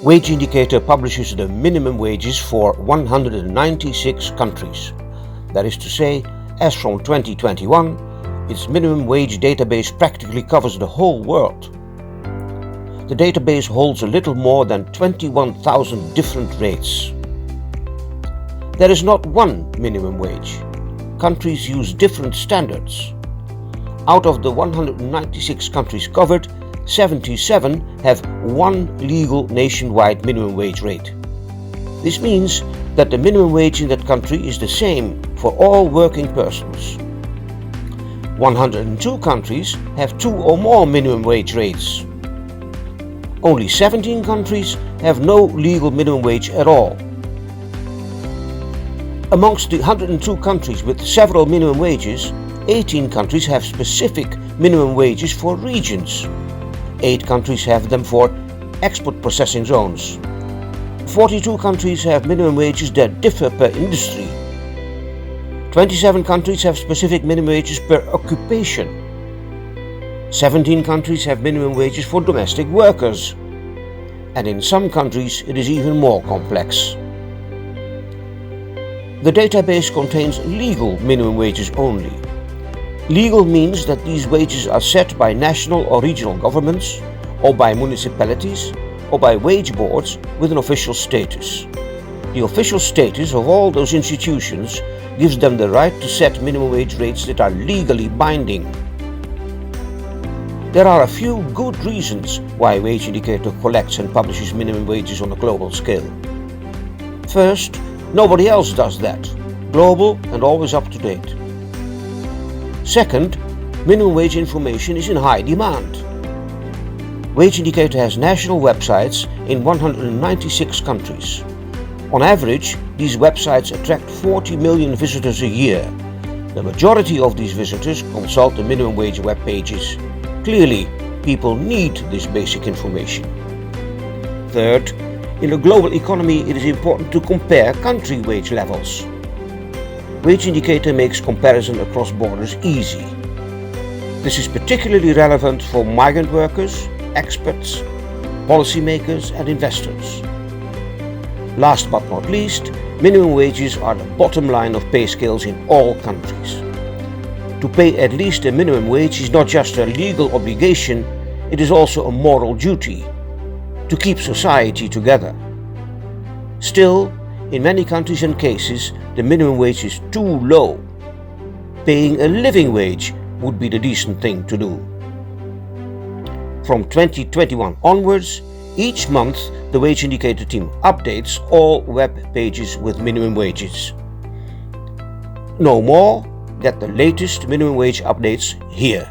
Wage Indicator publishes the minimum wages for 196 countries. That is to say, as from 2021, its minimum wage database practically covers the whole world. The database holds a little more than 21,000 different rates. There is not one minimum wage. Countries use different standards. Out of the 196 countries covered, 77 have one legal nationwide minimum wage rate. This means that the minimum wage in that country is the same for all working persons. 102 countries have two or more minimum wage rates. Only 17 countries have no legal minimum wage at all. Amongst the 102 countries with several minimum wages, 18 countries have specific minimum wages for regions. 8 countries have them for export processing zones. 42 countries have minimum wages that differ per industry. 27 countries have specific minimum wages per occupation. 17 countries have minimum wages for domestic workers. And in some countries it is even more complex. The database contains legal minimum wages only. Legal means that these wages are set by national or regional governments, or by municipalities, or by wage boards with an official status. The official status of all those institutions gives them the right to set minimum wage rates that are legally binding. There are a few good reasons why Wage Indicator collects and publishes minimum wages on a global scale. First, nobody else does that, global and always up to date. Second, minimum wage information is in high demand. Wage Indicator has national websites in 196 countries. On average, these websites attract 40 million visitors a year. The majority of these visitors consult the minimum wage web pages. Clearly, people need this basic information. Third, in a global economy, it is important to compare country wage levels. Wage Indicator makes comparison across borders easy. This is particularly relevant for migrant workers, expats, policymakers and investors. Last but not least, minimum wages are the bottom line of pay scales in all countries. To pay at least a minimum wage is not just a legal obligation, it is also a moral duty to keep society together. Still, in many countries and cases, the minimum wage is too low. Paying a living wage would be the decent thing to do. From 2021 onwards, each month the Wage Indicator team updates all web pages with minimum wages. Know more? Get the latest minimum wage updates here.